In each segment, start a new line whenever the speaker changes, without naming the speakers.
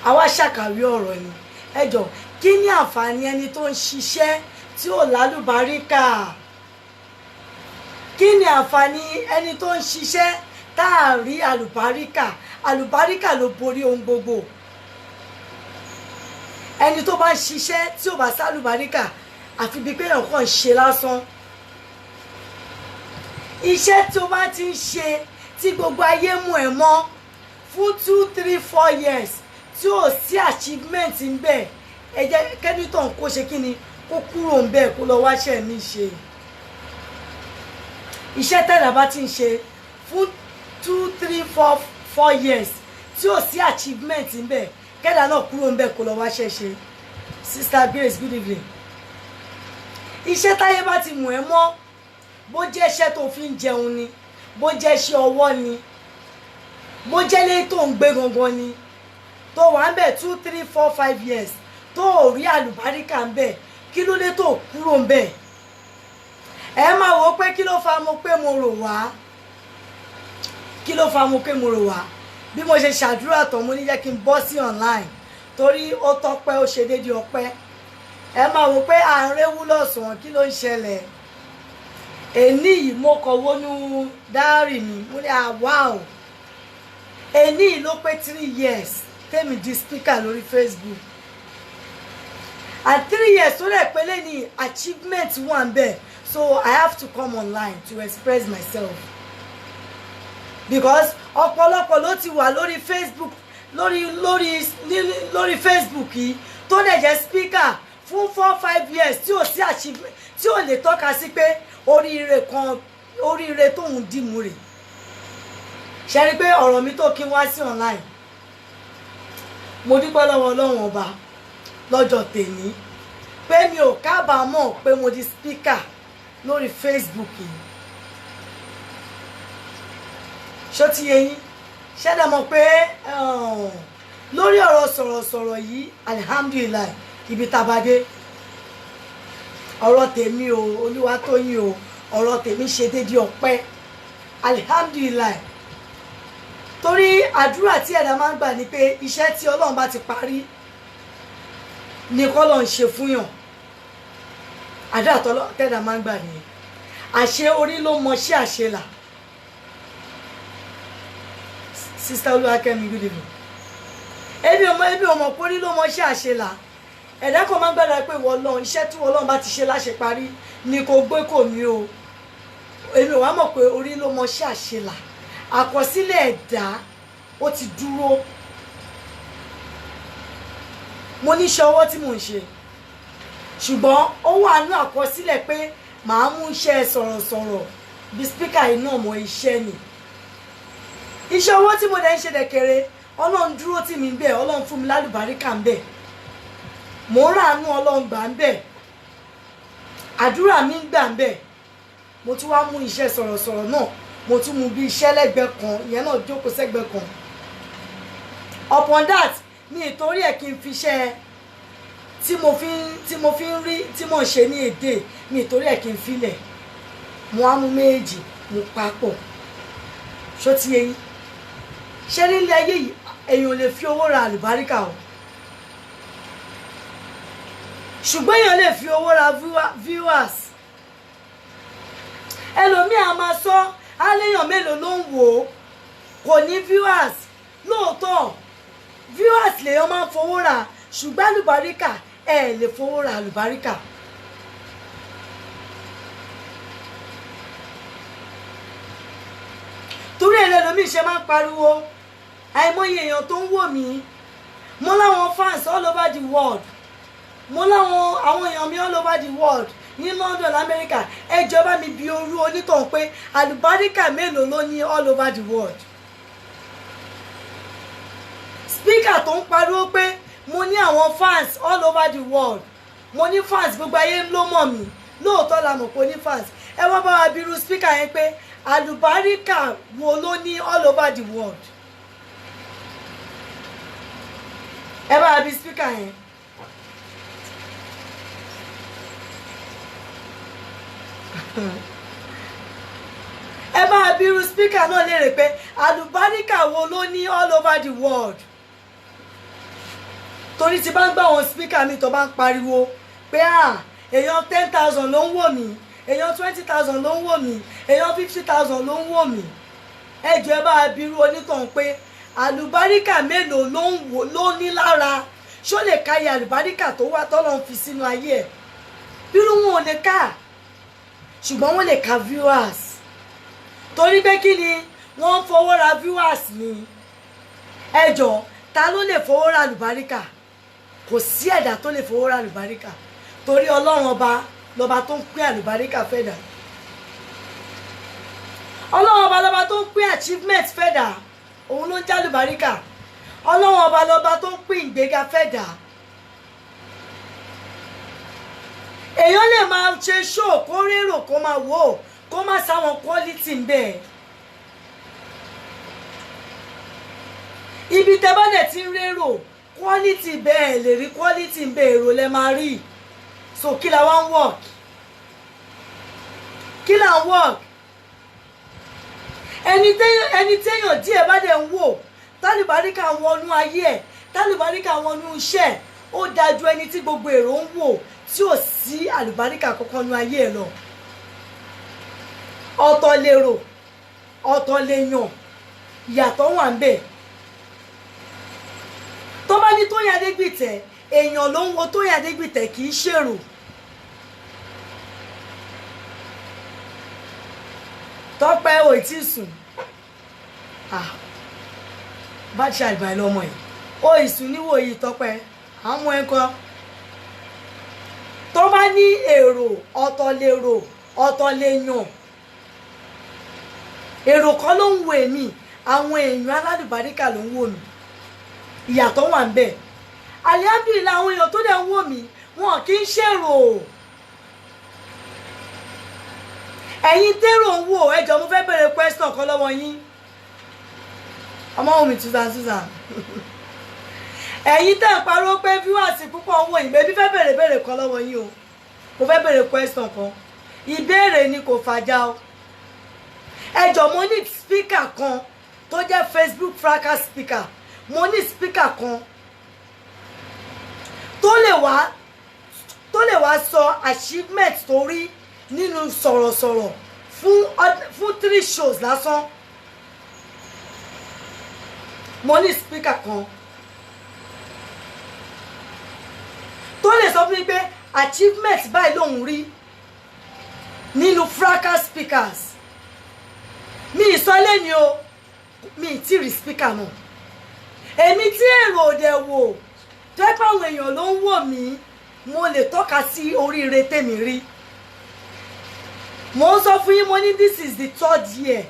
àwa ṣàkàwé ọ̀rọ̀ ni ẹ jọ̀ọ́ kí ni àǹfààní ẹni tó ń ṣiṣẹ́ tí ò lálùbáríkà kí ni àǹfààní ẹni tó ń ṣiṣẹ́ tá a rí àlùbáríkà àlùbáríkà ló borí ohun gbogbo ẹni tó bá ń ṣiṣẹ́ tí ò bá sálùbáríkà àfi bíi pé èèyàn kàn ń ṣe lásán iṣẹ́ tí o bá ti ń ṣe tí gbogbo ayé mú ẹ mọ́ fún 2, 3, 4 years tí ò sí achievement ń bẹ ẹ jẹ́ kẹ́nìtàn kó ṣe kí ni kó kúrò ń bẹ kó lọ wáṣẹ́ mi ṣe iṣẹ́ tẹ́lẹ̀ bá ti ń ṣe fún 2, 3, 4 years tí ò sí achievement ń bẹ kẹ́dà náà kúrò ń bẹ kó lọ wáṣẹ́ ṣe Sister Grace good evening iṣẹ́ táyé bá ti mú ẹ mọ́ bó jẹ́ iṣẹ́ tó fi ń jẹun ni bó jẹ́ iṣẹ́ ọwọ́ ni bó jẹ́ lé tó ń gbé gangan ni tó wà ń bẹ̀ 2, 3, 4, 5 years tó ò rí àlùbáríkà ń bẹ̀ kí ló dé tó kúrò ń bẹ̀ ẹ máa wò ó pé kí ló fa mo pé mo rò wá kí ló fa mo pé mo rò wá bí mo ṣe ṣàdúrà tán mo ní jẹ́ kí n bọ́ sí online torí ó tọ́pẹ́ ó ṣe déédéé ọpẹ́ ẹ máa wò pé à ń réwú lọ́sàn-án kí ló ń ṣẹlẹ̀ èní yìí mo kọ̀ wọnú dáárì mi mo ní wow èní yìí ló pé 3 years tèmi di speaker lórí Facebook and 3 years tó rẹ̀ pé lẹ́ni achievement wà ń bẹ̀ so I have to come online to express myself because ọ̀pọ̀lọpọ̀ ló ti wà lórí Facebook lórí Facebook yìí tó dẹ̀ jẹ́ speaker fún 4, 5 years tí ò sí achievement tí ò lè tọ́ka sí pé oríire tóun dìmú rè ṣe rí pé ọ̀rọ̀ mi tó kí n wá sí online mo dúpẹ́ lọ́wọ́ Ọlọ́run ọba lọ́jọ́ tèmi pé mi ò kábàámọ̀ pé mo di speaker lórí Facebook yìí ṣó ti yé yín ṣẹ́dá mọ̀ pé lórí ọ̀rọ̀ sọ̀rọ̀sọ̀rọ̀ yìí alihamdulilayi ibi tabadé ọ̀rọ̀ tèmi o Olúwatóyìn o ọ̀rọ̀ tèmi ṣe déédéé ọpẹ́ alihamdulilayi torí àdúrà tí ẹ̀dá máa ń gbà ni pé iṣẹ́ tí Ọlọ́run bá ti parí ni k'Ọlọ́run ń ṣe fún yàn àdúrà tẹ́dá máa ń gbà nìyẹn àṣẹ orí ló mọ sí àṣelà Sister Olúwakẹ́mi good evening ebi ọmọ pórí ló mọ sí àṣelà ẹ̀dá kan máa ń gbàdá pé Ọlọ́run iṣẹ́ tí Ọlọ́run bá ti ṣe láṣẹ parí ni kò gbé kò mí o èmi ò wá mọ̀ pé orí ló mọ sí àṣelà àkọsílẹ̀ ẹ̀dá ó ti dúró mo ní iṣẹ́ ọwọ́ tí mò ń ṣe ṣùgbọ́n ó wà nínú àkọsílẹ̀ pé màá mú iṣẹ́ sọ̀rọ̀sọ̀rọ̀ bí spíkà yìí náà mọ iṣẹ́ ni iṣẹ́ ọwọ́ tí mo dẹ̀ ń ṣe dẹ̀kẹ̀rẹ̀ Ọlọ́run dúró tì mí bẹ́ẹ̀ Ọlọ́run fún mi lálùbáríkà ń bẹ̀ mò ń ràánú Ọlọ́run gbà ń bẹ̀ àdúrà mi ń gbà ń bẹ̀ mo tún wá mú iṣẹ́ sọ̀rọ̀sọ̀rọ̀ náà mo tún mú bí iṣẹ́ lẹ́gbẹ̀ẹ́ kan ìyẹn náà jókòó sẹ́gbẹ̀ẹ́ kan upon that ní ìtorí ẹ̀ kí n fi iṣẹ́ tí mo fi ń rí tí mo ń ṣe ní èdè ní ìtorí ẹ̀ kí n filẹ̀ mo á mú méjì mo papọ̀ ṣó ti yé yín ṣé nílé ayé yìí èèyàn ò lè fi owó ra àlùbáríkà o ṣùgbọ́n èèyàn lè fi owó ra viewers ẹlòmíì a máa sọ aléyàn mélòó ló ń wò ó kò ní viewers lóòótọ́ viewers lèèyàn máa ń fowó ra ṣùgbọ́n àlùbáríkà ẹ lè fowó ra àlùbáríkà torí ẹlẹ́lòmíì ṣe máa ń pariwo àìmọye èèyàn tó ń wò mí mo láwọn fans all over the world mo láwọn àwọn èèyàn mi all over the world ní London America ẹ jọ̀ọ́ bá mi bi orú onítọ̀hún pé àlùbáríkà mélòó ló ní all over the world speaker tó ń pariwo pé mo ní àwọn fans all over the world mo ní fans gbogbo ayé ló mọ̀ mí lóòótọ́ la mọ̀ pé ó ní fans ẹ wá bá wa bi irú speaker yẹn pé àlùbáríkà wo ló ní all over the world ẹ bá wa bi speaker yẹn. ẹ máa bí irú speaker náà léèrè pé àlùbáríkà wo ló ní all over the world torí tí bá ń gbà wọn speaker mi tó bá ń pariwo pé èèyàn 10,000 ló ń wò mí, èèyàn 20,000 ló ń wò mí, èèyàn 50,000 ló ń wò mí. Ẹ jọ̀ọ́ ẹ bá bírú onítàn pé àlùbáríkà mélòó ló ní lára, ṣó lè káyé àlùbáríkà tó wá tọ́lọ́ ń fi sínú ayé ẹ̀. Bírú wọn ò lè ká, ṣùgbọ́n wọ́n lè ka viewers, torí pé kí ni wọ́n ń fowó ra viewers ni. Ẹ jọ̀ọ́ ta ló lè fowó ra àlùbáríkà? Kò sí ẹ̀dá tó lè fowó ra àlùbáríkà, torí Ọlọ́run ọba lọ́ba tó ń pín àlùbáríkà fẹ́dà. Ọlọ́run ọba lọ́ba tó ń pín achievement fẹ́dà, òun ló ń já àlùbáríkà. Ọlọ́run ọba lọ́ba tó ń pín ìgbéga fẹ́dà. Èèyàn lè máa ṣe show kó rérò kó máa wò kó má sáwọn quality ń bẹ. Ibi tẹ́ bá dẹ̀ ti ń rérò quality bẹ́ẹ̀ lè rí quality ń bẹ, èrò lẹ máa rí. So kí la wá ń work? Kí la ń work? Ẹni téèyàn díẹ̀ bá dẹ̀ ń wò tálùbáríkà wọnú ayé ẹ̀, tálùbáríkà wọnú iṣẹ́ ẹ̀, ó dájú ẹni tí gbogbo èrò ń wò tí ò sí àlùbáríkà kankan nú ayé ẹ̀ lọ. Ọ̀tọ̀ lèrò, ọ̀tọ̀ lèèyàn, ìyàtọ̀ wà ń bẹ. Tó bá ní Tóyìn Adégbìtẹ́, èèyàn ló ń wo Tóyìn Adégbìtẹ́ kì í ṣèrò. Tọ́pẹ́ ò tí sùn, bá ṣe àgbà ẹ̀ lọ́mọ yìí ó ìsùn níwò yìí. Tọ́pẹ́ àwọn ẹ̀kọ́ tó bá ní èrò, ọ̀tọ̀ lèrò, ọ̀tọ̀ lèèyàn. Èrò kan ló ń wo èmi, àwọn èèyàn aládùbáríkà ló ń wò mí. Ìyàtọ̀ wà ń bẹ. Alhamdulillah àwọn èèyàn tó dẹ̀ ń wò mí wọn kì í ṣèrò. Ẹ̀yin tèrò ń wò, ẹ jọ̀ọ́ mo fẹ́ bẹ̀rẹ̀ question kan lọ́wọ́ yín. Ọmọ mi Susan. Ẹ̀yin tẹ́ ń parọ́ pé viewers púpọ̀ ń wò yín, bẹ́ẹ̀ bí fẹ́ bẹ̀rẹ̀ kan lọ́wọ́ yín o. Mo fẹ́ bẹ̀rẹ̀ question kan. Ìbéèrè ni kò fàjà o. Ẹ jọ̀ọ́ mo ní speaker kan tó jẹ́ Facebook fracas speaker. Mo ní speaker kan tó lè wá sọ achievement tó rí nínú sọ̀rọ̀sọ̀rọ̀ fún 3 shows lásán. Mo ní speaker kan tó lè sọ fún mi pé achievement báyìí lòun rí nínú fracas speakers. Mi ìsọlé ni o, mi ì tí rí speaker náà. Èmi tí èrò òde wò tó ẹ́ pé àwọn èèyàn ló ń wò mí, mo lè tọ́ka sí oríire tèmi rí. Mo ń sọ fún yín, mo ní this is the 3rd year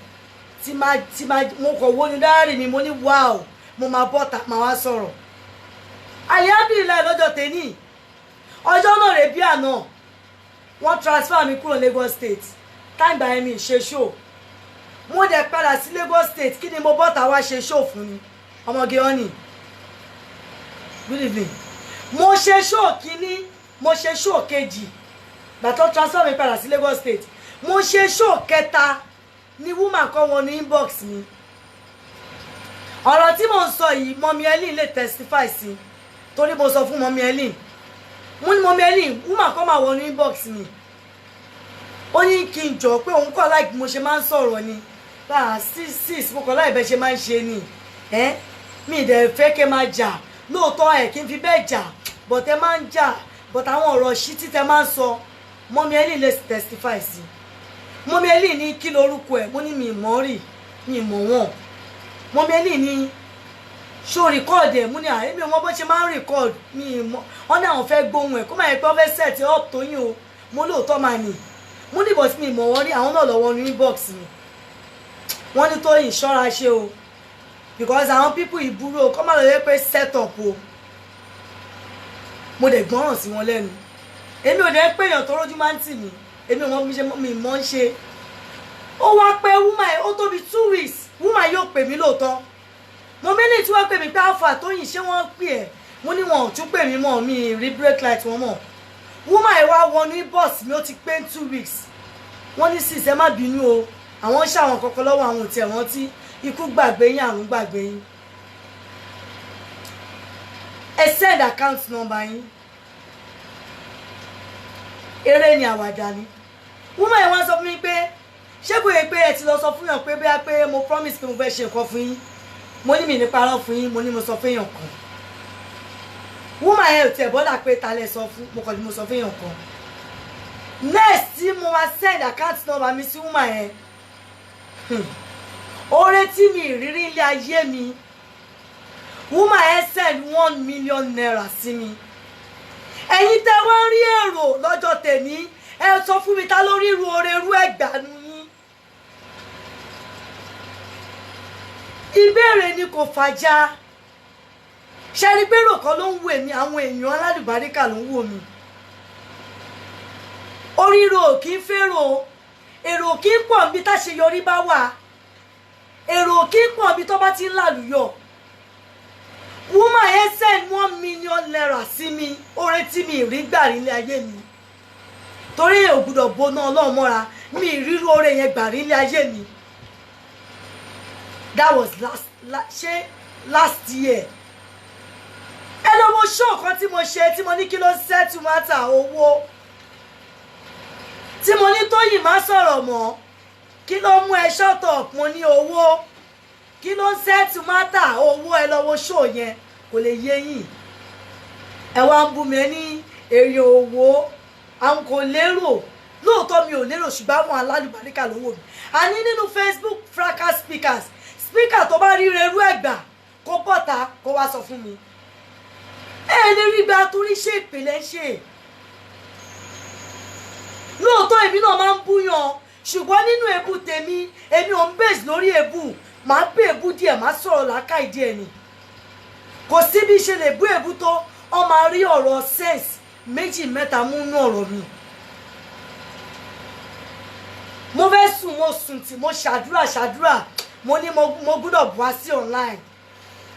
tí mo kọ̀ wo ní dáárì mi, mo ní wow, mo máa bọ́ta máa wá sọ̀rọ̀. Alhamdulillah lọ́jọ́ tèmi, ọjọ́ náà rè bí àná wọ́n transfer mi kúrò Lagos State. Táìgbà yẹn mi ṣe show, mo dẹ̀ padà sí Lagos State. Kí ni mo bọ́ta wá ṣe show fún ni? Ọmọge Honey, good evening. Mo ṣe show kíní, mo ṣe show kejì, gbàtọ́ transfer mi padà sí Lagos State. Mo ṣe show kẹta ni woman kan wọnú inbox mi. Ọ̀rọ̀ tí mo ń sọ yìí Mọ́mí Ellen lè testify sí, torí mo sọ fún Mọ́mí Ellen. Mo ní Mọ́mí Ellen, woman kan máa wọnú inbox mi. Ó ní kí n jọ pé òun kọ́ like mo ṣe máa ń sọ̀rọ̀ ni. Sis mo kọ́ láì bẹ́ ṣe máa ń ṣe ni. Mi dẹ̀ fẹ́ kẹ́ máa jà. Lóòótọ́ ẹ̀ kí n fi bẹ́ẹ̀ jà, but ẹ máa ń jà, but àwọn ọ̀rọ̀ ṣí tí tẹ máa ń sọ Mọ́mí Ellen lè testify sí. Mọ́mí Ellen ní kí lorúkọ ẹ̀, mo ní mi mọ̀ rí, mi mọ̀ wọ́n. Mọ́mí Ellen ní ṣó record ẹ̀, mo ní èmi ò mọ̀ bó ṣe máa ń record, mi mọ̀. Wọ́n ní àwọn fẹ́ gbóhùn ẹ̀ kó máa yẹ pé wọ́n fẹ́ set up Tóyìn o. Mo lóòótọ́ máa nì. Mo ní but mi mọ̀ wọ́n rí, àwọn náà lọ́wọ́ ní inbox mi. Wọ́n ní Tóyìn ṣọ́ra ṣe o, because àwọn people ìbúrò kọ́ máa lọ yẹ pé set up o. Mo dẹ̀ gbọ́ràn sí wọn lẹ́nu. Èmi ò dẹ̀ pé èèyàn tó rójú máa ń tì mí, èmi ò mọ̀ mi mọ̀ ń ṣe. Ó wá pé woman ó tó bí 2 weeks, woman yóò pè mí lóòótọ́. Mo mẹ́lẹ̀ tí wọ́n pè mí pé Alpha Tóyìn ṣé wọ́n pè ẹ́? Mo ní wọn ò tún pè mí mọ́, mi rí break light wọn mọ́. Woman ẹ̀ wá wọnú inbox mi, ó ti pé 2 weeks. Wọ́n ní sis ẹ má bínú o, àwọn ṣàwọn kọ̀ọ̀kan lọ́wọ́ àwọn òtí ẹ̀wọ̀n tí ikú gbàgbé yín, àrùn gbàgbé yín. ẹ send account number yín eré ni àwàdà ni woman yẹn wá sọ fún mi pé ṣé kò yẹ pé ẹ ti lọ sọ fún yàn pé bí a pé mo promise pé mo fẹ́ ṣe nǹkan fún yín mo ní mi ní parọ́ fún yín mo ní mo sọ fún yàn kan woman yẹn ò tiẹ̀ bọ́dà pé ta lẹ sọ fún mo kàn ní mo sọ fún yàn kan next tí mo wá send account number mi sí woman yẹn oore tí mi ìrírí ilé ayé mi woman yẹn send 1 million naira sí mi ẹ̀yin tẹ́ wá rí èrò lọ́jọ́ tèmi ẹ sọ fún mi ta lórí irú oore irú ẹgbàánu yín ìbéèrè ni kò fàjà ṣẹ́ni pé èrò kan ló ń wò mí àwọn èèyàn aládùbáríkà ló ń wò mí oríro kì í fèrò èrò kì í pọ̀ bí táṣeyọrí bá wà èrò kì í pọ̀ bí tó bá ti ń lálùyọ̀ woman yẹn send 1 million naira sí mi oore tí mi rí gbà nílé ayé mi torí ò gbọ́dọ̀ bóná Ọlọ́run mọ́ra mi ìrírú oore yẹn gbà nílé ayé mi that was last year ẹ lọ wo show kan tí mo ṣe tí mo ní kí ló settle matter owó tí mo ní Tóyìn má sọ̀rọ̀ mọ́ kí ló mú ẹ shut up mo ní owó kí ló settle matter owó ẹ lọ wo show yẹn kò lè yé yín ẹ wá ń bú mi ní èrè owó àwọn kò lérò lóòótọ́ mi ò lérò ṣùgbọ́n àwọn alálùbáríkà ló wò mí a ní nínú Facebook fracas speaker tó bá rí rerú ẹ̀gbà kó bọ́ta kó wá sọ fún mi ẹ lè rí gba torí ṣe ìpìlẹ̀ ṣe lóòótọ́ èmi náà máa ń búyàn ṣùgbọ́n nínú èébú tèmi èmi ò ń bèèzì lórí èébú màá bú èébú díẹ̀ màá sọ̀rọ̀ làákàyè díẹ̀ ni kò sí bí ṣe lè bú èébú tó ọ máa rí ọ̀rọ̀ sense méjì mẹ́ta mú nú ọ̀rọ̀ mi mo fẹ́ sùn mo sùn tí mo ṣàdúrà mo ní mo gbọ́dọ̀ bọ́ sí online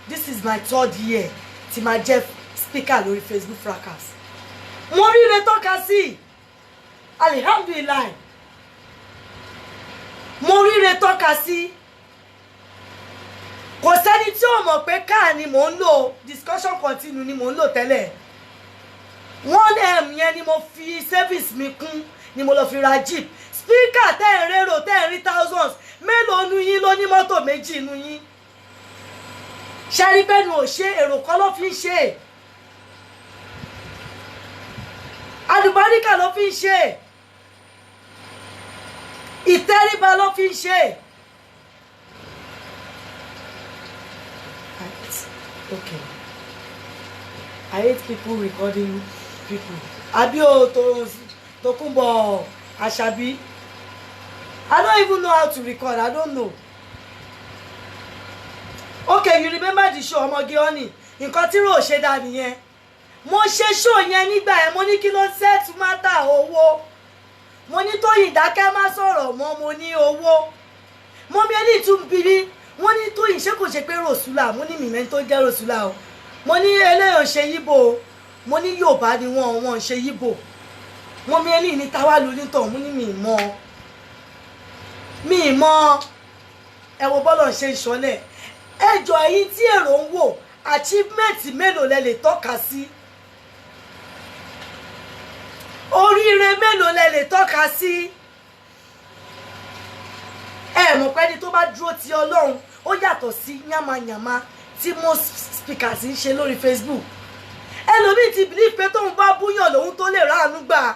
this is my 3rd year tí máa jẹ́ speaker lórí Facebook fracas mo ríre tọ́ka sí alihamdulilayi mo ríre tọ́ka sí kò sẹ́ni tí ò mọ̀ pé káà ni mò ń lò discussion continue ni mò ń lò tẹ́lẹ̀ 1M yẹn ni mo fi service mi kún ni mo lọ fi ra jeep speaker tẹ́ ẹ̀ rérò tẹ́ ẹ̀ rí thousands mélòó nu yín ló ní mọ́tò méjì nu yín ṣẹ́rí bẹ́nu ò ṣe èrò kan ló fi ń ṣe àlùbáríkà ló fi ń ṣe ìtẹríba ló fi ń ṣe. Okay. I hate people recording people. Abio Tokunbo Ashabi. I don't even know how to record. I don't know. Okay, you remember the show Ọmọge Honey? Nǹkan tí ro ṣe dá nìyẹn. Mo ṣe show yẹn nígbà yẹn mo ní kí ló set matter owó. Mo ní Tóyìn dákẹ́ má sọ̀rọ̀ mọ́ mo ní owó. Mo mi ẹni tún bibi wọ́n ní Tóyìn ṣé kò ṣe pé Rosula mo ní mímẹ́ tó jẹ́ Rosula o mo ní eléyàn ṣe yíbò mo ní Yorùbá ni wọ́n ṣe yíbò mo mi ẹni ní táwa ló nítọ̀ mo ní mi mọ́ ẹ wo bọ́lọ̀ ṣe ìṣọ́lẹ̀ ẹjọ́ ẹ̀yin tí èrò ń wò achievement mélòó lẹ lè tọ́ka sí oríire mélòó lẹ lè tọ́ka sí ẹ mọ̀ pé ẹni tó bá dúró ti Ọlọ́run ó yàtọ̀ sí yàmàyàmà tí most speakers ń ṣe lórí Facebook ẹlòmíì ti believe pé tóun bá búyàn lòun tó lè ráàánú gbà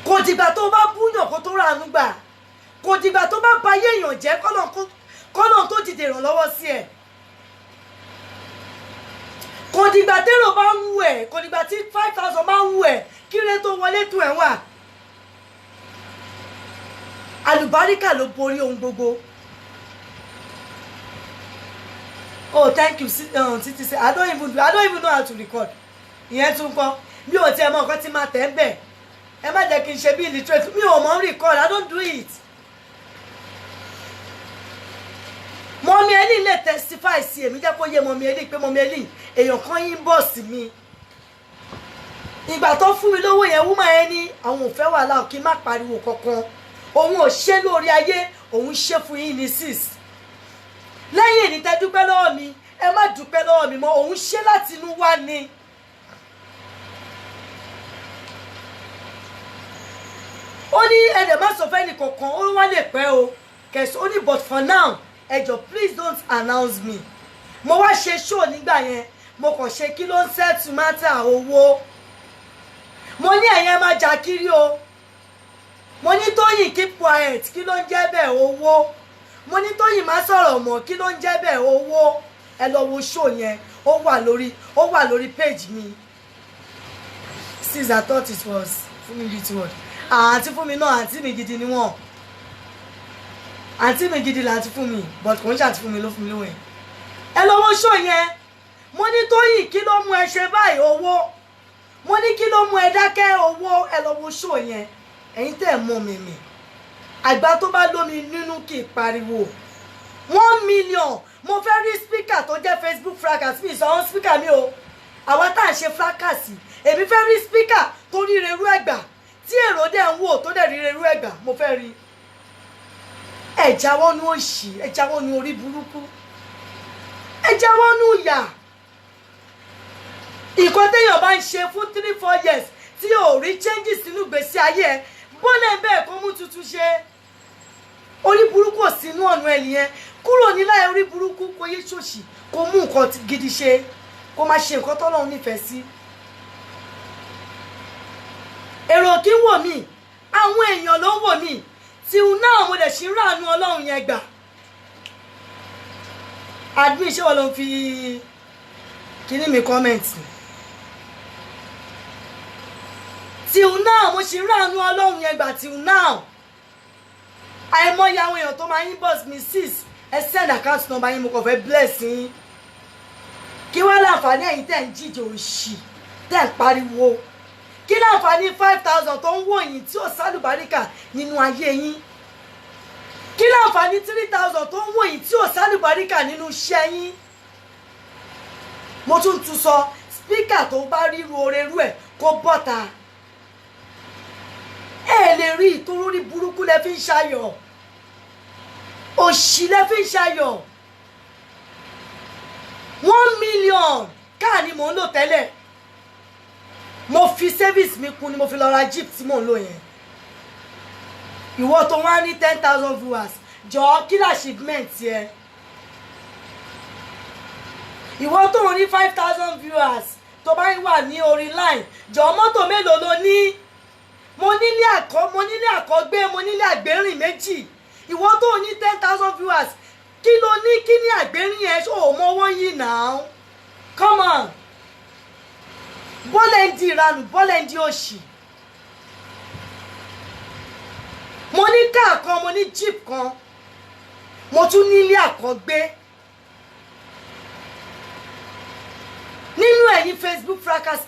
kò dìgbà tó bá búyàn kó tó ráàánú gbà kò dìgbà tó bá bayé èèyàn jẹ́ kọ́nà tó dìde ìrànlọ́wọ́ sí ẹ̀ kò dìgbà térò bá ń wù ẹ̀ kò dìgbà tí 5,000 bá ń wù ẹ̀ kí lè tó wọlé tó ẹ̀ wà àlùbáríkà ló borí ohun gbogbo. Oh, thank you Titi say I don't even know how to record ìyẹn tún kọ́ mi ò tiẹ̀ mọ nǹkan tí máa tẹ̀ ń bẹ̀ ẹ má jẹ́ kí n ṣe bí illiterate mi ò mọ̀ ń record I don't do it. Mọ́mí Elí lè testify sí èmi jẹ́ kó yé Mọ́mí Elí pé Mọ́mí Elí èèyàn kan inbox mi ìgbà tó fún mi lówó yẹn woman yẹn ní àwọn ò fẹ́ wàhálà kí n má pariwo kankan òun ò ṣe lórí ayé òun ṣe fún yín ní 6 lẹ́yìn èyí tẹ́ dúpẹ́ lọ́wọ́ mi ẹ má dúpẹ́ lọ́wọ́ mi mọ́ òun ṣe láti inú wá ni. ó ní ẹ̀dẹ̀ má sọ fẹ́ni kankan ó wá lè pẹ́ o kẹsàn ó ní but for now ẹjọ please don't announce me. mo wá ṣe show nígbà yẹn mo kàn ṣe kí ló ń settle matter owó. mo ní ẹ̀yẹn máa jà kiri o. mo ní Tóyìn keep quiet kí ló ń jẹ́ bẹ́ẹ̀ owó. mo ní Tóyìn má sọ̀rọ̀ mọ́ kí ló ń jẹ́ bẹ́ẹ̀ owó. ẹ lọ wo show yẹn ó wà lórí page mi. since I thought it was Fúnmi Beauty World. àǹtí Fúnmi náà àǹtí mi gidi ni wọ́n. àǹtí mi gidi là àǹtí Fúnmi but kò ń ṣe àǹtí Fúnmi ló fún mi lówó yẹn. ẹ lọ wo show yẹn. mo ní Tóyìn kí ló mú ẹ ṣe báyìí owó. mo ní kí ló mú ẹ dákẹ́ owó. ẹ lọ wo show yẹn. ẹ̀yin tẹ́ ẹ̀ mọ̀ mímì àgbà tó bá lómi nínú kì í pariwo 1 million. mo fẹ́ rí speaker tó jẹ́ Facebook fracas mi sọ àwọn speaker mi o àwa tá à ń ṣe fracas èmi fẹ́ rí speaker tó rí rerú ẹ̀gbà tí èrò dẹ̀ ń wò tó dẹ̀ rí rerú ẹ̀gbà mo fẹ́ rí. ẹ jáwọ́ nú òṣì ẹ jáwọ́ nú orí burúkú ẹ jáwọ́ nú ìyà. ìkan téèyàn bá ń ṣe fún 3-4 years tí ò rí changes nínú ìgbésí ayé ẹ bọ́lẹ̀ bẹ́ẹ̀ kó mú tuntun ṣe. orí burúkú ò sínú ọ̀nà ẹ̀ nìyẹn kúrò níláyà orí burúkú kó yé ṣòṣì kó mú nǹkan gidi ṣe kó má ṣe nǹkan tọ́lọ́run nífẹ̀ẹ́ sí. èrò kí ń wò mí àwọn èèyàn ló ń wò mí tí un náà mo lè ṣì ń ráàánú ọlọ́run yẹn gbà. admin ṣé wọ́n ló ń fi kíní mi kọ́mẹ̀ntì. till now mo ṣì ń ráàánú ọlọ́run yẹn gbà till now. àìmọye àwọn èèyàn tó máa inbox mi sis ẹ send account number yín mo kàn fẹ́ bless yín. kí wá láǹfààní ẹ̀yin tẹ̀ ń jíjẹ òṣì tẹ̀ ń pariwo. kí láǹfààní 5,000 tó ń wò yín tí ò sálùbáríkà nínú ayé yín. kí láǹfààní 3,000 tó ń wò yín tí ò sálùbáríkà nínú iṣẹ́ yín. mo tún tún sọ speaker tó bá ríru orerú ẹ̀ kó bọ́ta. ẹ lè rí ìtorórí burúkú lẹ fi ń ṣayọ̀ òṣì lẹ fi ń ṣayọ̀ 1 million káà ni mò ń lò tẹ́lẹ̀ mo fi service mi kún ni mo fi lọ ra jeep tí mò ń lò yẹn. ìwọ tó wá ní 10,000 viewers jọ̀ọ́ kí l'achievement yẹ. ìwọ tó ní 5,000 viewers tó bá wà ní orí line jọ̀ọ́ mọ́tò mélòó ló ní. mo nílé àkọ́gbé mo nílé àgbérìn méjì. ìwọ tó ní 10,000 viewers kí ló ní kí ní àgbérìn yẹn ò mọ owó yìí náà. come on bọ́lẹ̀ ń di ìranù bọ́lẹ̀ ń di òṣì. mo ní káà kan mo ní jeep kan mo tún nílé àkọ́gbé. nínú ẹ̀yin Facebook fracas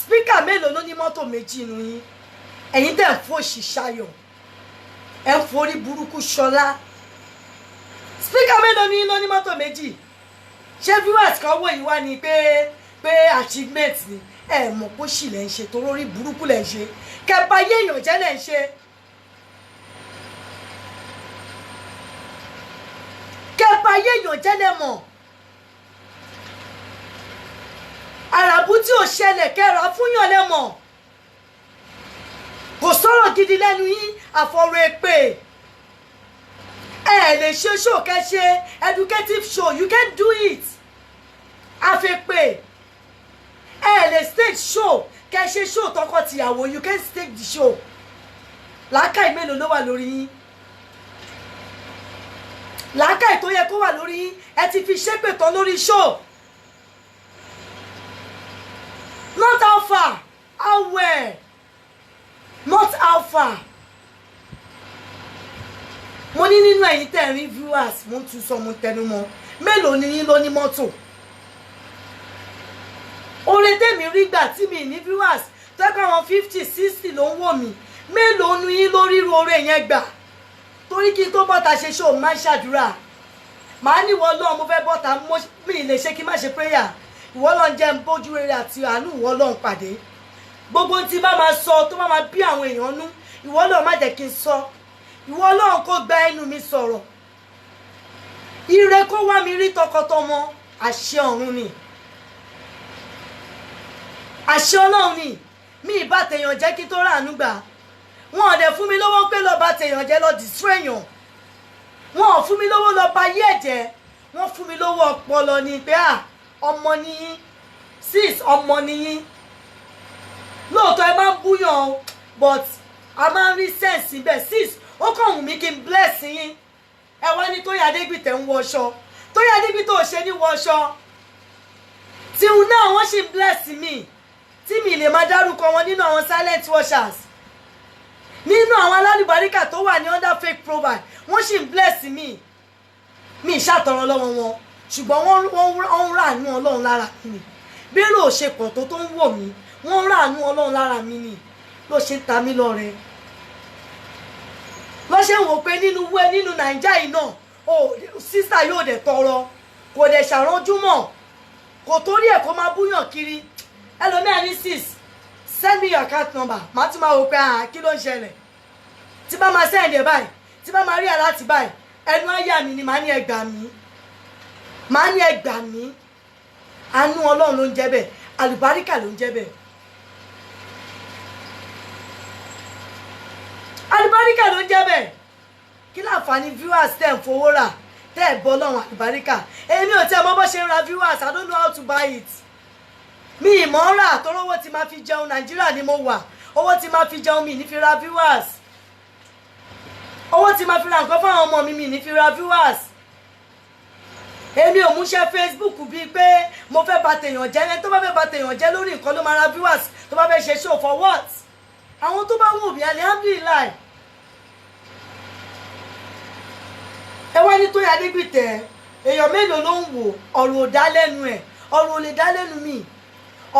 speaker mélòó ló ní mọ́tò méjì nínú yín. ẹ̀yin tẹ̀ ń fòṣì ṣayọ̀ ẹ̀ ń forí burúkú ṣọlá. speaker mélòó ní ló ní mọ́tò méjì. ṣé viewers kan wò yín wá ni pé achievement ni ẹ mọ̀ pé ṣì lẹ́ ń ṣe torí orí burúkú lẹ́ ń ṣe kẹba ayé èèyàn jẹ́ lẹ́ ń ṣe. kẹba ayé èèyàn jẹ́ lẹ́ mọ̀. àràbù tí ò ṣẹlẹ̀ kẹra fúnyàn lẹ́ mọ̀. kò sọ̀rọ̀ gidi lẹ́nu yín àfọ̀rọ̀ èpè. ẹ lè ṣe show kẹ́ ṣe educative show you can do it. àfẹ́pè ẹ lè stage show kẹ́ ṣe show tọkọ-tìyàwó you can stage the show. làákàì mélòó ló wà lórí yín. làákàì tó yẹ kó wà lórí yín ẹ ti fi ṣépè tán lórí show. not how far how well not how far. mo ní nínú ẹ̀yin tẹ́ rí viewers mo ń tún sọ mo tẹnu mọ́ mélòó ni yín ló ní mọ́tò. oore tèmi rí gbà tí mi ní viewers tẹ́kọ̀ àwọn 50-60 ló ń wò mí mélòó ni yín ló ríru oore yẹn gbà. torí kí n tó bọ́ta ṣe show máa ń ṣàdúrà màá ní ìwọ Ọlọ́run mo fẹ́ bọ́ta mi lè ṣe kí n má ṣe prayer ìwọ Ọlọ́run jẹ́ n bójú rere àti àánú ìwọ Ọlọ́run pàdé. gbogbo tí bá máa sọ tó bá máa bí àwọn èèyàn nú ìwọ Ọlọ́run má jẹ́ kí n sọ ìwọ Ọlọ́run kó gba ẹnu mi sọ̀rọ̀. ire kó wá mi rí tọkọtọmọ àṣẹ ọ̀run ni àṣẹ Ọlọ́run ni mi ìbá tèèyàn jẹ́ kí tó ràánú gbà wọn ò dẹ̀ fún mi lówó pé lọ́ọ́ bá tèèyàn jẹ́ lọ́ọ́ destroy èèyàn wọn ò fún mi lówó lọ́ọ́ bá yé ẹ̀jẹ̀ wọ́n fún mi lówó ọpọlọ ni pé ọmọ nìyí sis ọmọ nìyí lóòótọ́ ẹ máa ń búyàn o but a máa ń rí sense ibẹ̀ sis ó kàn wù mí kí n bless yín ẹ wá ní Tóyìn Adégbìtẹ̀ ń wọṣọ Tóyìn Adégbìtẹ̀ ò ṣe ní wọṣọ till now wọ́n sì ń bless mi tí mi lè máa dárúkọ wọn nínú àwọn silent watchers nínú àwọn alálùbáríkà tó wà ní under fake profile wọ́n sì ń bless mi ìṣàtọrọ lọ́wọ́ wọn ṣùgbọ́n wọ́n ń ràánú Ọlọ́run lára mi ni bí ló ṣe pọ̀ tó ń wò mí wọ́n ń ràánú Ọlọ́run lára mi ni ló ṣe ń ta mí lọ́rẹ ló ṣe ń wò pé nínú Nàìjíríà yìí náà sísà yóò dẹ̀ tọrọ kò dẹ̀ ṣàránjú mọ́ kò torí ẹ̀ kó máa búyàn kiri ẹlòmíà ní sis send me your account number màá tún máa wò pé kí ló ń ṣẹlẹ̀ tí bá máa send ẹ̀ báyìí tí bá máa rí àláti báyìí ẹnu àyà mi ni màá ní ẹ gbà mí àánú Ọlọ́run ló ń jẹ́ bẹ́ẹ̀ àlùbáríkà ló ń jẹ́ bẹ́ẹ̀ àlùbáríkà ló ń jẹ́ bẹ́ẹ̀ kí láǹfààní viewers tẹ̀ ń fowó rà tẹ́ ẹ̀ bọ́ lọ́run àlùbáríkà èmi ò tẹ́ mọ̀ bó ṣe ń ra viewers I don't know how to buy it mi ìmọ̀ rà tó rówó tí máa fi jẹun Nàìjíríà ni mo wà owó tí máa fi jẹun mi ní fi ra viewers owó tí máa fi ra nǹkan fáwọn ọmọ mi ní fi ra viewers èmi ò múṣẹ́ Facebook bíi pé mo fẹ́ bà tèèyàn jẹ́ ẹni tó bá fẹ́ bà tèèyàn jẹ́ lórí nǹkan ló máa ra viewers tó bá fẹ́ ṣe show for what àwọn tó bá wù mí alihamdulilayi ẹ wá ní Tóyìn Adégbìtẹ̀ èèyàn mélòó ló ń wò ọ̀rọ̀ ò dá lẹ́nu ẹ̀ ọ̀rọ̀ ò lè dá lẹ́nu mi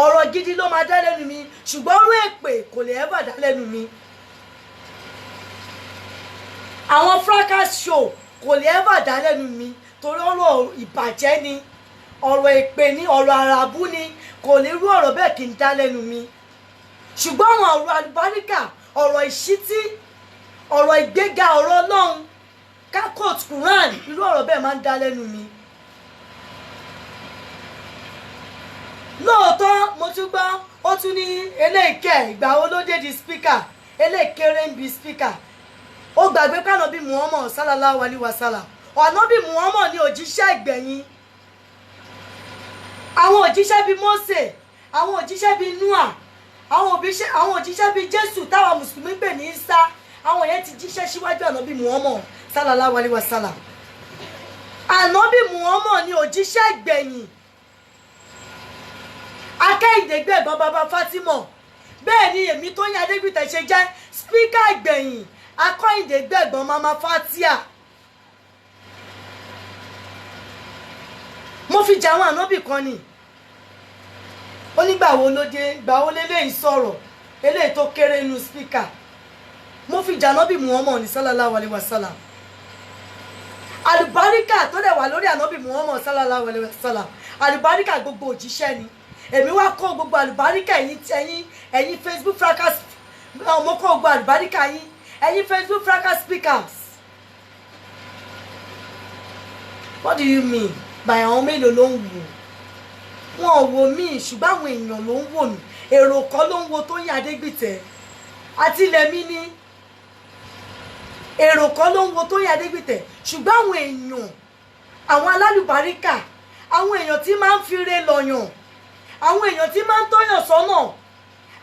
ọ̀rọ̀ gidi ló máa dá lẹ́nu mi ṣùgbọ́n ọ̀rọ̀ èpè kò lè ever dá lẹ́nu mi àwọn fracas show kò lè ever dá lẹ́nu mi torí ọ̀rọ̀ ìbàjẹ́ ni ọ̀rọ̀ èpè ni ọ̀rọ̀ àràbù ni kò lè rú ọ̀rọ̀ bẹ́ẹ̀ kí n dá lẹ́nu mi ṣùgbọ́n àwọn ọ̀rọ̀ àlùbáríkà ọ̀rọ̀ ìṣítí ọ̀rọ̀ ìgbéga ọ̀rọ̀ Ọlọ́run kákòt Quran irú ọ̀rọ̀ bẹ́ẹ̀ máa ń dá lẹ́nu mi lóòótọ́ mo tún gbọ́ ó tún ní eléèkẹ́ ìgbà wo ló dé di speaker eléèkéré ń bi speaker ó gbàgbé pàánà bí Muhammad sallallahu alaihi wasallam ọ̀nà bí Muhammad ní òjíṣẹ́ ìgbẹ̀yìn àwọn òjíṣẹ́ bíi Mósè àwọn òjíṣẹ́ bíi Noah àwọn òjíṣẹ́ bíi Jésù táwọn mùsùlùmí pè ní Ísá àwọn yẹn ti jíṣẹ́ síwájú ànábì Muhammad sallallahu alaihi wasallam ànábì Muhammad ní òjíṣẹ́ ìgbẹ̀yìn akẹ́yìndégbẹ̀gbọ́n bàbá Fatima bẹ́ẹ̀ ni èmi Tóyìn Adégbìtẹ̀ ṣe jẹ́ spíkà ìgbẹ̀yìn akọ́yìndégbẹ̀gbọ́n mama Fatia mo fi jà àwọn ànábì kan ni ó nígbà wo ló dé gbà ó léléyìí sọ̀rọ̀ eléyìí tó kéré nínú spíkà mo fi jà ànábì Muhammad ní sallallahu alaihi wasallam àlùbáríkà tó dẹ̀ wà lórí ànábì Muhammad sallallahu alaihi wasallam àlùbáríkà gbogbo òjíṣẹ́ ni èmi wá kó gbogbo àlùbáríkà ẹ̀yin Facebook fracas mo kó gbogbo àlùbáríkà yín ẹ̀yin Facebook fracas speakers what do you mean by àwọn mélòó ló ń wò wọn ò wò mí ṣùgbọ́n àwọn èèyàn ló ń wò mí èrò kan ló ń wo Tóyìn Adégbìtẹ̀ àti ilẹ̀ mi ní èrò kan ló ń wo Tóyìn Adégbìtẹ̀ ṣùgbọ́n àwọn èèyàn àwọn alálùbáríkà àwọn èèyàn tí máa ń fi re lọ́yàn àwọn èèyàn tí máa ń tọ́yàn sọ́nà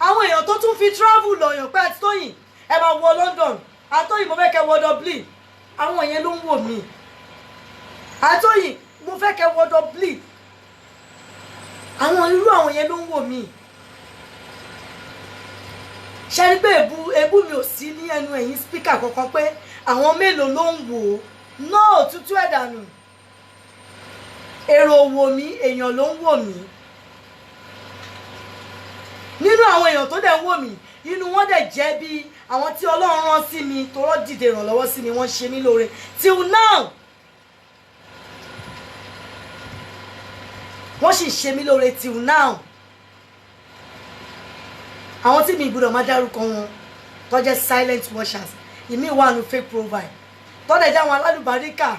àwọn èèyàn tó tún fi travel lọ́yàn pé àti Tóyìn ẹ máa wọ London àtọ́yìn mo fẹ́ kẹ́ wọ Dublin àwọn yẹn ló ń wò mí àtọ́yìn mo fẹ́ kẹ́ wọ Dublin àwọn irú àwọn yẹn ló ń wò mí ṣe rí pé èébú mi ò sí ní ẹnu ẹ̀yìn spíkà kankan pé àwọn mélòó ló ń wò ó náà tútú ẹ̀dànù èrò wò mí èèyàn ló ń wò mí nínú àwọn èèyàn tó dẹ̀ ń wò mí inú wọn dẹ̀ jẹ́ bí àwọn tí Ọlọ́run rán sí mi tó rọ́ dìde ìrànlọ́wọ́ sí mi wọ́n ṣe mí lóore till now wọ́n sì ṣe mí lóore till now àwọn tí mi ìgbọ́dọ̀ máa dárúkọ wọn tó jẹ́ silent watchers ìmí wà nù fake profile tó dẹ̀ jẹ́ àwọn alálùbáríkà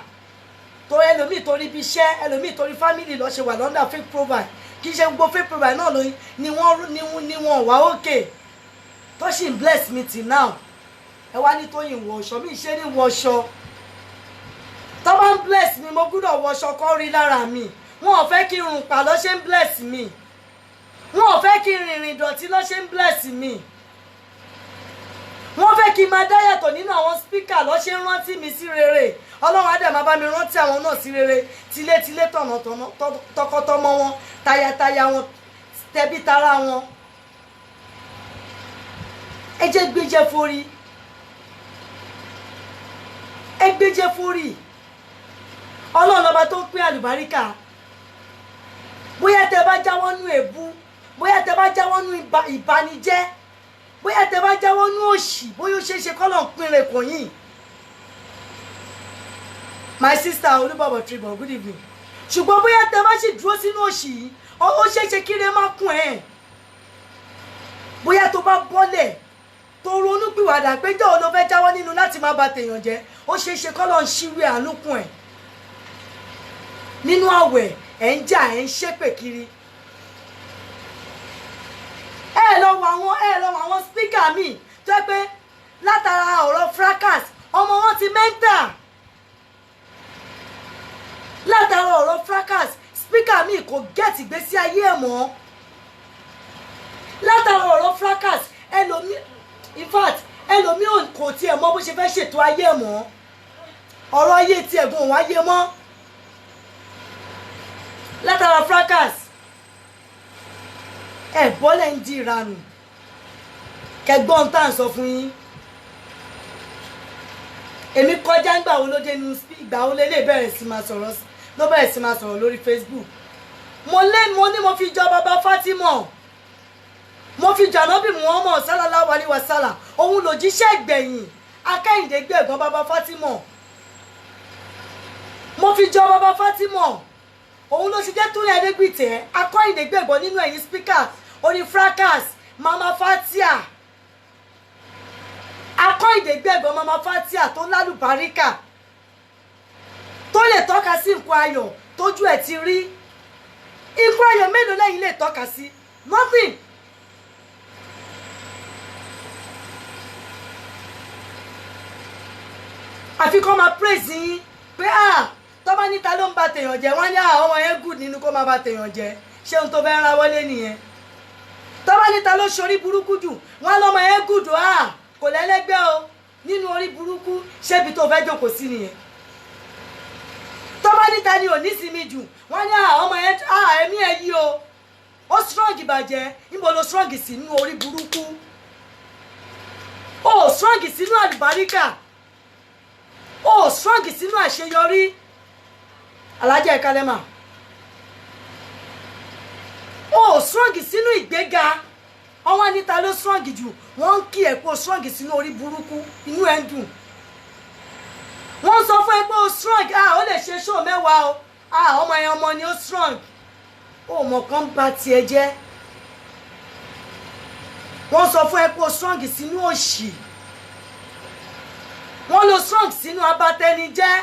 tó ẹlòmíì torí ibi iṣẹ́ ẹlòmíì torí family lọ ṣe wà lọ́ndà fake profile kì í ṣe gbogbo fake profile náà ló ni wọ́n wà òkè tó sì ń bless me till now ẹ wá ní Tóyìn wọṣọ mi ṣe ní wọṣọ tó bá ń bless mi mo gbúdọ̀ wọṣọ kọ́ rí lára mi wọn ò fẹ́ kí n rùn pa lọ́ ṣe ń bless mi wọn ò fẹ́ kí n rìnrìn ìdọ̀tí lọ́ ṣe ń bless mi wọ́n fẹ́ kí n máa dá yàtọ̀ nínú àwọn spíkà lọ́ ṣe ń rántí mi sí rere ọlọ́run á dẹ̀ máa bá mi rántí àwọn náà sí rere tilétilé tọ̀nàtọ̀nà tọkọtọmọ wọn tayataya wọn tẹbí tará wọn ẹ jẹ́ gbéjẹ́ forí ẹ gbéjẹ́ forí ọlọ́run lọ́ba tó ń pín àlùbáríkà bóyá tẹ bá jáwọ́ nú èébú bóyá tẹ bá jáwọ́ nú ìbanijẹ́ bóyá tẹ bá jáwọ́ nú òṣì bóyá ó ṣeéṣe kọ́lọ̀ ń pinre kò yín. My sister Olúbọ̀bọ̀ Tribune, good evening. ṣùgbọ́n bóyá tẹ bá sì dúró sínú òṣì yìí ó ṣeéṣe kíre má kún ẹ̀. bóyá tó bá bọ́lẹ̀ tó ronú pìwàdà pé jọ́ ló fẹ́ jáwọ́ nínú láti má bà tèèyàn jẹ́ ó ṣeéṣe kọ́lọ̀ ń ṣíwé àánú kún ẹ̀. nínú àwẹ̀ ẹ̀ ń jà ẹ̀ ń ṣépè kiri. ẹ lọ wọ àwọn spíkà mi tó yẹ pé látara ọ̀rọ̀ fracas ọmọ wọn ti mẹ́ńtà látara ọ̀rọ̀ fracas spíkà mi kò gẹ́ẹ̀tì gbésí ayé ẹ̀ mọ́ látara ọ̀rọ̀ fracas ẹlòmí in fact ẹlòmí kò tiẹ̀ mọ̀ bó ṣe fẹ́ ṣètò ayé ẹ̀ mọ́ ọ̀rọ̀ ayé tiẹ̀ gan òun ayé mọ́ látara fracas ẹ bọ́lẹ̀ ń di ìranù kẹgbọ́n tá à ń sọ fún yín èmi kọjá ńgbà wo ló dé nu ìgbà wo lélẹ̀ bẹ̀rẹ̀ sí máa sọ̀rọ̀ lórí Facebook mo ní mo fi jọ bàbá Fatima mo fi jọ Ànábì Muhammad sallallahu alaihi wasallam òun lòjíṣẹ́ ìgbẹ̀yìn akẹ́yìndé gbẹ̀gbọ́n bàbá Fatima mo fi jọ bàbá Fatima òun ló ṣe jẹ́ Tóyìn Adégbìtẹ́ akọ́yìndé gbẹ̀gbọ́n nínú ẹ̀yìn speaker orí fracas mama Fatia akọ́yìndé gbẹ̀gbọ́n mama Fatia tó lálùbáríkà tó lè tọ́ka sí nǹkan ayọ̀ tójú ẹ̀ ti rí nǹkan ayọ̀ mélòó lẹ́yìn lè tọ́ka sí nothing. àfi kọ́ máa praise yín pé tó bá níta ló ń ba tèèyàn jẹ́ wọ́n ní ọmọ yẹn good nínú kó máa ba tèèyàn jẹ́ ṣé ohun tó fẹ́ ra wọlé nìyẹn tó bá níta ló ṣorí burúkú jù wọ́n lọ́mọ yẹn good kò lẹ́lẹ́gbẹ́ o nínú orí burúkú ṣébi tó fẹ́ jókòó sí nìyẹn tó bá níta ni ò ní sinmi jù wọ́n ní ọmọ yẹn ẹ̀mí ẹ̀ yí o ó strong ìbàjẹ́ níbo ló strong sí nínú orí burúkú ó strong sínú àlùbáríkà ó strong sínú àṣeyọrí alájà ìkálẹ́mà ó strong sínú ìgbéga ọwọ́ níta ló strong jù wọ́n ń kí ẹ̀ pé ó strong sínú orí burúkú inú ẹ̀ ń dùn wọ́n sọ fún ẹ pé ó strong ó lè ṣe show mẹ́wàá o ọmọ yẹn ọmọ ni ó strong ó mọ̀ kán bá tiẹ̀ jẹ́ wọ́n sọ fún ẹ pé ó strong sínú òṣì wọ́n lo strong sínú abatẹnijẹ́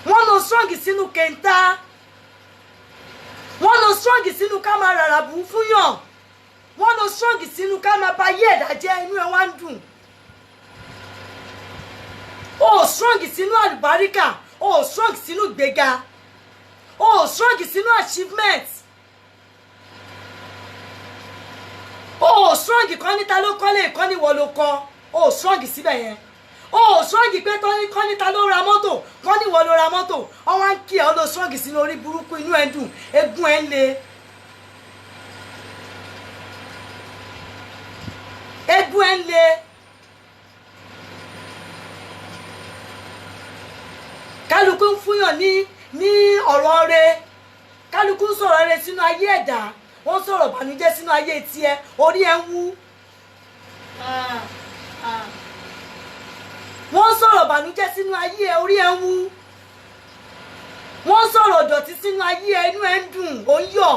wọ́n lo strong sínú kẹta wọ́n lo strong sínú ká máa rárá bù fún yàn wọ́n lo strong sínú ká máa ba yé ẹ̀dá jẹ́ inú ẹ̀ wá ń dùn ó strong sínú àlùbáríkà ó strong sínú gbéga ó strong sínú achievement ó strong kan níta ló kọ́lé ìkọ́ni wọ́n ló kọ́ ó strong síbẹ̀ yẹn ó strong pé kọ́ níta ló ra mọ́tò kọ́ ní wọ́n ló ra mọ́tò ọwọ́ ń kí ẹ̀ ó lo strong sínú orí burúkú inú ẹ̀ ń dùn egun ẹ̀ ń le egun ẹ̀ ń le kálukú ń fúnyàn ní ọ̀rọ̀ rẹ̀ kálukú ń sọ̀rọ̀ rẹ̀ sínú ayé ẹ̀dá wọ́n sọ̀rọ̀ bànújẹ́ sínú ayé tiẹ̀ orí ẹ̀ ń wú wọ́n sọ̀rọ̀ bànújẹ́ sínú ayé ẹ̀ orí ẹ̀ ń wú wọ́n sọ̀rọ̀ dọ̀tí sínú ayé ẹ̀ inú ẹ̀ ń dùn ó ń yọ̀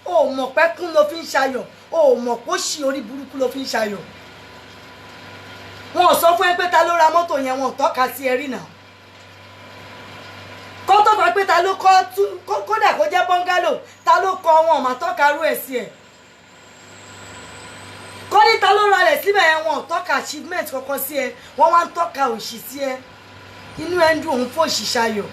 ó mọ̀ pé kún ló fi ń ṣayọ̀ ó mọ̀ pé ó ṣì orí burúkú ló fi ń ṣayọ̀ wọn ò sọ fún ẹ pé ta ló ra mọ́tò yẹn wọn ò tọ́ka sí ẹ rí náà pé ta ló kọ́ kódà kó jẹ́ bọ́ngálò ta ló kọ́ wọn mà tọ́ka rú ẹ̀ sí ẹ̀ kọ́ ní ta ló ralẹ̀ síbẹ̀ yẹn wọn tọ́ka achievement kankan sí ẹ wọ́n wá ń tọ́ka òṣì sí ẹ inú ẹ̀ ń dùn òun fòṣì ṣayọ̀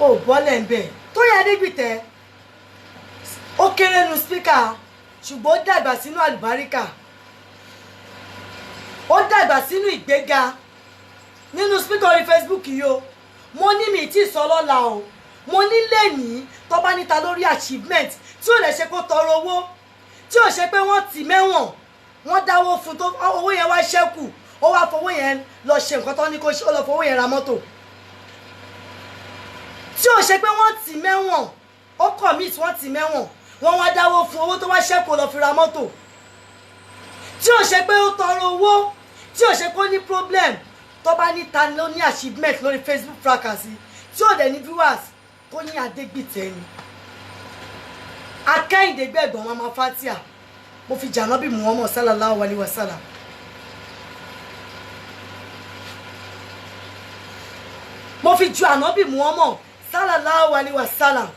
ó bọ́lẹ̀ ń bẹ̀ Tóyìn Adégbìtẹ́ ó kéré nu spíkà ṣùgbọ́n ó dàgbà sínú àlùbáríkà ó dàgbà sínú ìgbéga nínú spíkà orí Facebook yìí o mo ní mi tí sọ lọ́la o mo ní lẹ́yìn tó bá níta lórí achievement tí ò lè ṣe kó tọrọ owó tí ò ṣe pé wọ́n tì mẹ́wọ̀n wọ́n dáwó fún tó owó yẹn wá ṣẹ́kù ó wá fowó yẹn lọ ṣe nǹkan tó ní kó ṣe ó lọ fowó yẹn ra mọ́tò tí ò ṣe pé wọ́n tì mẹ́wọ̀n ó commit wọ́n tì mẹ́wọ̀n wọ́n wá dáwó fún owó tó wá ṣẹ́kù lọ fi ra mọ́tò tí ò ṣe pé ó tọrọ owó tí ò ṣe pé ó ní problem tó bá ní ta ló ní achievement lórí Facebook fracas tí ò dẹ̀ ní viewers Tóyìn Adégbìtẹ́ ni Akẹ́yìndé gbẹ̀gbọ̀n Mama Fatia mo fi jànábì Muhammad sallallahu alaihi wasallam mo fi ju ànábì Muhammad sallallahu alaihi wasallam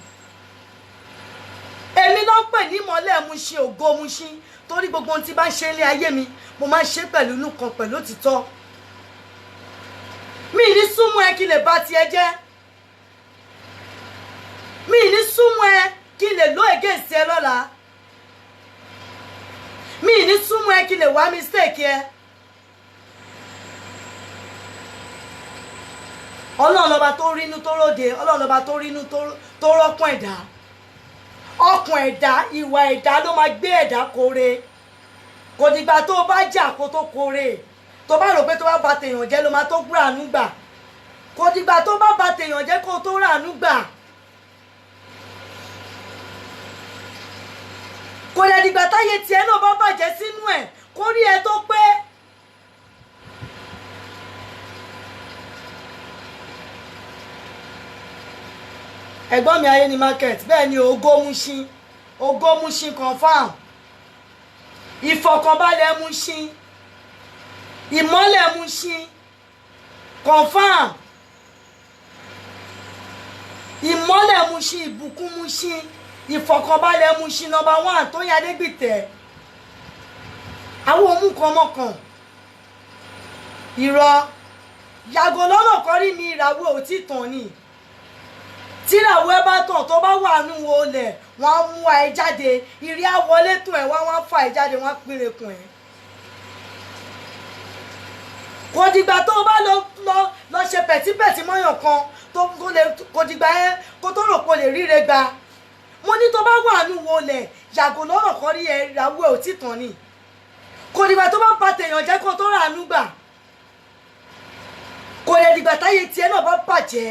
èmi ló ń pè ní ìmọ́lẹ̀ Mushin ògo Mushin torí gbogbo ohun tí bá ń ṣe ilé ayé mi mo máa ń ṣe pẹ̀lú inú kan pẹ̀lú òtítọ́ mi ní súnmọ́ ẹ kí lè bá tiẹ̀ jẹ́ mi ní súnmọ́ ẹ kí lè lọ against ẹ lọ́la mi ní súnmọ́ ẹ kí lè wá mistake ẹ Ọlọ́run lọ́ba tó rínú tó róde Ọlọ́run lọ́ba tó rínú tó rọ́kùn ẹ̀dá ọkùn ẹ̀dá ìwà ẹ̀dá ló máa gbé ẹ̀dá kore kò dìgbà tó bá jà kó tó kore tó bá rò pé tó bá ba tèèyàn jẹ́ ló máa tó ràánú gbà kò dìgbà tó bá ba tèèyàn jẹ́ kó tó ràánú gbà kò dẹ̀ dìgbà táyé tiẹ̀ náà bá bàjẹ́ sínú ẹ̀ kó rí ẹ tó pé ẹ̀gbọ́n mi ayé ni market bẹ́ẹ̀ ni ògo Mushin confam ìfọ̀kànbalẹ̀ Mushin ìmọ́lẹ̀ Mushin confam ìmọ́lẹ̀ Mushin ìbùkún Mushin ìfọ̀kànbalẹ̀ Mushin number 1 Tóyìn Adégbìtẹ́ àwọn òmùkan mọ́kàn irọ́ yàgò lọ́nà kọrí mi ìràwọ̀ òtí tàn ni tíràwọ̀ ẹ bá tàn tó bá wà nù olè wọ́n á mú ẹ jáde ìrì àwọlé tún ẹ wọ́n á fà ẹ jáde wọ́n á pínlẹ̀kùn ẹ kò dìgbà tó bá lọ ṣe pẹ̀típẹ̀tí mọ́yàn kan kò dìgbà ẹ kó tó rò pé lè ríre gba mo ní tó bá wà nù olè yàgò lọ́nà kọrí ẹ ìràwọ̀ òtí tàn ni kò dìgbà tó bá pa tèèyàn jẹ́ kó tó ràánú gbà kò lè dìgbà táyé tiẹ̀ náà bá bàjẹ́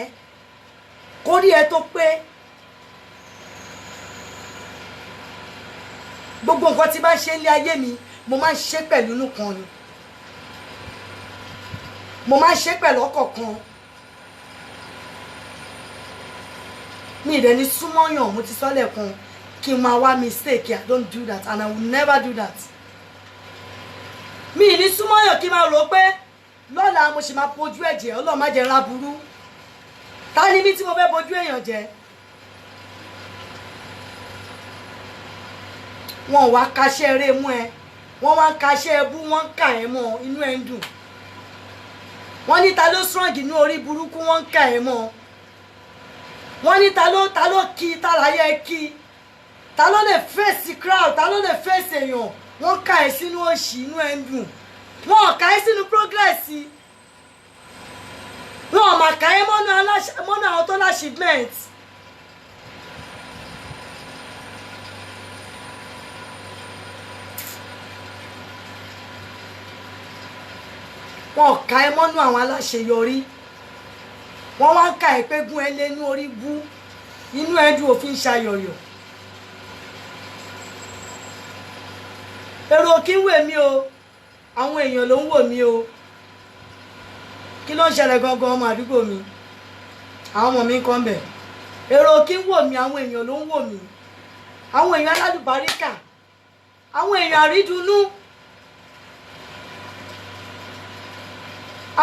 kó rí ẹ tó pé gbogbo nǹkan tí bá ń ṣe ní ayé mi mo máa ń ṣe pẹ̀lú inú kan ni mo máa ń ṣe pẹ̀lú ọkọ̀ọ̀kan mi ìdẹ̀ ní súnmọ́yàn mo ti sọ́lẹ̀ kan kí n máa wá mistake I don't do that and I will never do that mi ní súnmọ́yàn kí n máa rò pé lọ́la mo sì máa pojú ẹ̀jẹ̀ Ọlọ́run má jẹ́ ráburú ta ni mí tí mo fẹ́ bojú èèyàn jẹ wọn wá kaṣẹ́ eré mú ẹ wọ́n wá ń kaṣẹ́ ẹbú wọ́n ń kà ẹ́ mọ́ inú ẹ̀ ń dùn wọ́n ní ta ló strong inú orí burúkú wọ́n ń kà ẹ́ mọ́ wọ́n ní ta ló kí ta láyé kí ta ló lè face crowd ta ló lè face èèyàn wọ́n kà ẹ́ sínú òṣì inú ẹ̀ ń dùn wọ́n kà ẹ́ sínú progress wọn mà kà ẹ́ mọ́nà àwọn tó láṣìbment wọn kà ẹ́ mọ́nà àwọn aláṣeyọrí wọ́n wá ń kà ẹ́ pé gún ẹ lé ní orí bú inú ẹ dùn òfin ṣayọ̀yọ̀ èrò kí ń wè mí o àwọn èèyàn ló ń wò mí o kí ló ń ṣẹlẹ̀ gangan ọmọ àdúgbò mi àwọn ọmọ mi ń kọ́ ń bẹ̀ èrò kí ń wò mí àwọn èèyàn ló ń wò mí àwọn èèyàn alálùbáríkà àwọn èèyàn àrídùnnú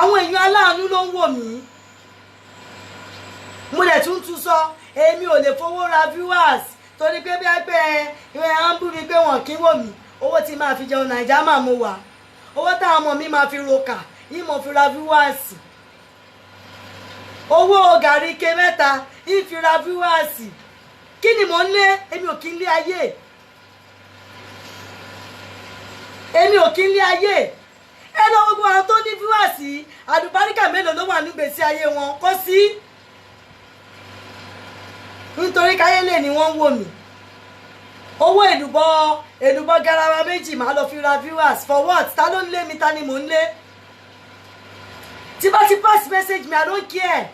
àwọn èèyàn aláàánú ló ń wò mí. Mo dẹ̀ tún sọ èmi ò lè fowó ra viewers torí pé bí ẹgbẹ́ ìwé à ń bú mi pé wọn kì í wò mí. Owó tí máa fi jẹun Naija máa mo wà. Owó táwọn ọmọ mi máa fi roka yìí mo fi ra viewers. Owó gàrí ike mẹ́ta yìí fi ra viewers. Kí ni mò ń lé? Èmi ò kí ń lé ayé. Èmi ò kí ń lé ayé. Ẹ lọ gbogbo àwọn tó ní viewers àlùbáríkà mélòó ló wà nígbèsí ayé wọn kò sí. Nítorí káyé lè ní wọ́n wò mí. Owó èlùbọ́ garawa méjì máa lọ fi ra viewers for what? Ta ló ń lé mi, ta ni mò ń lé? Tí bá ti pass message mi I don't care.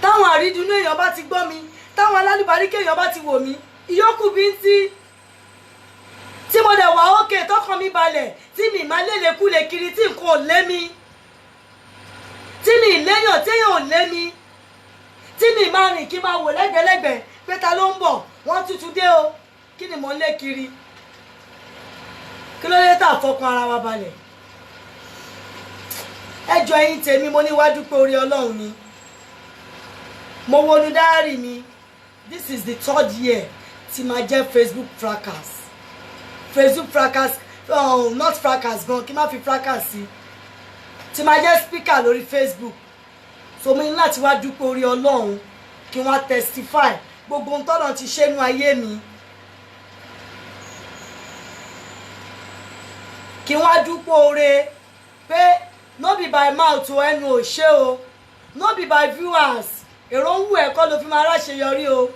Táwọn àrídùnú èèyàn bá ti gbọ́ mi, táwọn alálùbáríkà èèyàn bá ti wò mí, ìyókù bí ń tí. Tí mo dẹ̀ wà ókè tọkàn mi balẹ̀, tí mi máa lélekúle kiri tí nǹkan ò lé mi. Tí mi léyàn téèyàn ò lé mi. Tí mi máa rìn kí n máa wò lẹ́gbẹ̀lẹ́gbẹ̀ pé ta ló ń bọ̀, wọ́n tútù dé o. Kí ni mò ń lé kiri? Kí ló dé tá fọkàn ara wa balẹ̀? Ẹjọ́ ẹ̀yin tèmi mo níwájú pé orí Ọlọ́run ni. Mo wọnú dáárì mi. This is the 3rd year tí máa jẹ́ Facebook fracas. Facebook fracas, not fracas gan, kí má fi fracas sí. Tí máa jẹ́ speaker lórí Facebook. So mo ní láti wá dúpẹ́ orí Ọlọ́run kí wọ́n testify gbogbo ohun tọ́lọ́run ti ṣe nú ayé mi. Kí wọ́n dúpẹ́ oore pé no be by mouth o ẹnu ò ṣe o, no be by viewers èrò ń wù ẹ̀kọ́ ló fi máa ráṣeyọrí o,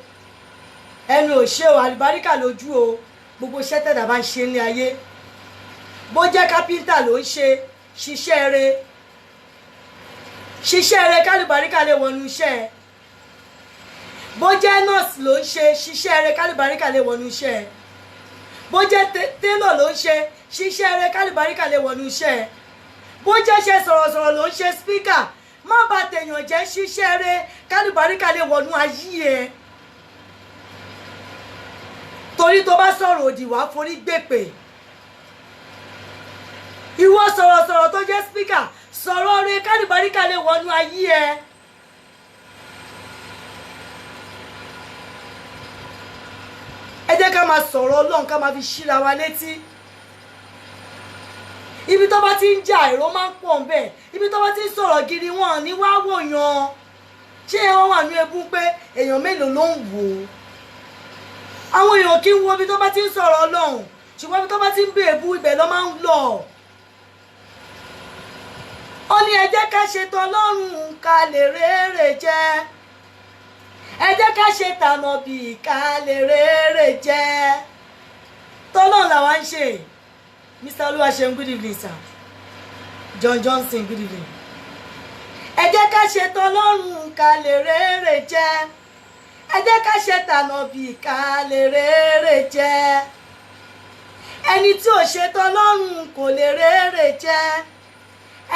ẹnu ò ṣe o, àlùbáríkà lójú o. Gbogbo iṣẹ́ tẹ̀dá bá ń ṣe ní ayé, bó jẹ́ kápẹ́ńtà ló ń ṣe, ṣiṣẹ́ rere kálùbáríkà lè wọnú iṣẹ́ ẹ. Bó jẹ́ nọ́ọ̀sì ló ń ṣe, ṣiṣẹ́ rere kálùbáríkà lè wọnú iṣẹ́ ẹ. Bó jẹ́ télọ̀ ló ń ṣe, ṣiṣẹ́ rere kálùbáríkà lè wọnú iṣẹ́ ẹ. Bó jẹ́ ṣe sọ̀rọ̀sọ̀rọ̀ ló ń ṣe spíkà, má bà tèèyàn jẹ́, ṣiṣẹ́ rere kálùbáríkà lè wọnú ayé ẹ. Torí tó bá sọ̀rọ̀ òdì wá forí gbèpè. Ìwọ sọ̀rọ̀sọ̀rọ̀ tó jẹ́ spíkà, sọ̀rọ̀ rere kálùbáríkà lè wọnú ayé ẹ. Ẹ jẹ́ ká máa sọ̀rọ̀ Ọlọ́run ká máa fi ṣíra wa létí. Ibi tó bá ti ń jà èrò máa ń pọ̀ ńbẹ̀. Ibi tó bá ti ń sọ̀rọ̀ gidi wọn ní wá wòyàn. Ṣé wọ́n wà ní ebú pé èèyàn mélòó ló ń wò ó? Àwọn èèyàn kì í wo ibi tó bá ti ń sọ̀rọ̀ Ọlọ́run, ṣùgbọ́n ibi tó bá ti ń bèébú ibẹ̀ ló máa ń lọ. Ó ní ẹ jẹ́ ká ṣe t'Ọlọ́run ká lè rere jẹ. Ẹ jẹ́ ká ṣe t'Ànọ́bì ká lè rere jẹ. T'Ọlọ́run làwa ń ṣe. Mr. Oluwaseun, good evening, sir. John Johnson, good evening. Ẹ jẹ́ ká ṣe t'Ọlọ́run ká lè rere jẹ. Ẹ jẹ́ ká ṣe t'Ànọ́bì ká lè rere jẹ. Ẹni tí ò ṣe t'Ọlọ́run kò lè rere jẹ.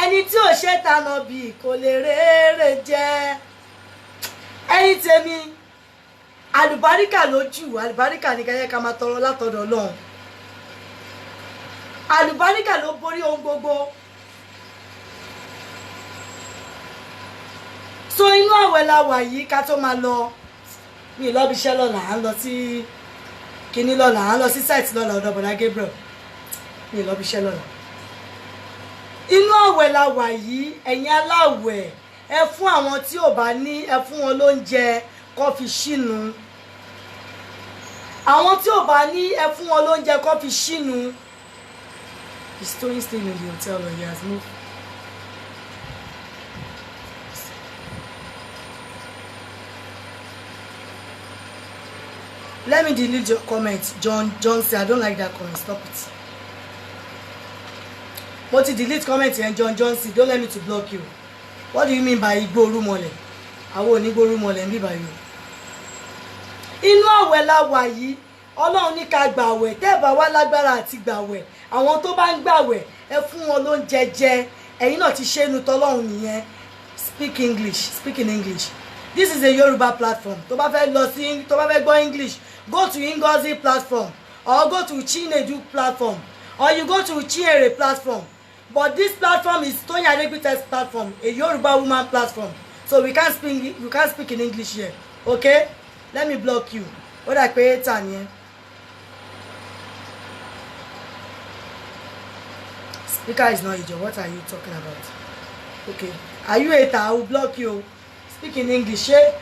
Ẹni tí ò ṣe t'Ànọ́bì kò lè rere jẹ. Ẹ̀yin tèmi, àlùbáríkà lójú, àlùbáríkà ní ká máa tọrọ látọ̀dọ̀ Ọlọ́run. Àlùbáríkà ló borí ohun gbogbo. So inú àwẹ̀ la wà yìí ká tó máa lọ. Mi lọ bí iṣẹ́ lọ́la, à ń lọ sí kíní lọ́la, à ń lọ sí site lọ́la ọ̀dọ̀ Bọ̀dá Gabriel. Mi lọ bí iṣẹ́ lọ́la. Inú àwẹ̀ la wà yìí, ẹ̀yin aláwẹ̀, ẹ fún àwọn tí ò bá ní, ẹ fún wọn lóúnjẹ kó fi ṣínu. Àwọn tí ò bá ní, ẹ fún wọn lóúnjẹ kó fi ṣínu. He's still staying in the hotel or he has moved. Let me delete your comment, John Johnson. I don't like that comment. Stop it. But to delete comment here, John Johnson. Don't let me to block you. What do you mean by Igbo rumole? Àwọn ò ní Igbo rumole nbi by you. Inú àwẹ̀ la wà yìí. Ọlọ́run ní ká gbàwẹ̀. Tẹ́ bá wá lágbára àti gbàwẹ̀. Àwọn tó bá ń gbàwẹ̀, ẹ fún wọn lóúnjẹ jẹ. Ẹ̀yin náà ti ṣe inú t'Ọlọ́run nìyẹn. Speak English. Speak in English. This is a Yoruba platform. Tó bá fẹ́ lọ sí, tó bá fẹ́ gbọ́ English, go to Ngozi platform or go to Chinedu platform or you go to Chiere platform. but this platform is Toyin Adegbite's platform, a Yoruba woman platform, so we can't speak in English here, okay? Let me block you. What I pay it on here? Speaker is not Ijo. What are you talking about? Okay, are you a hater? I will block you. Speak in English, eh?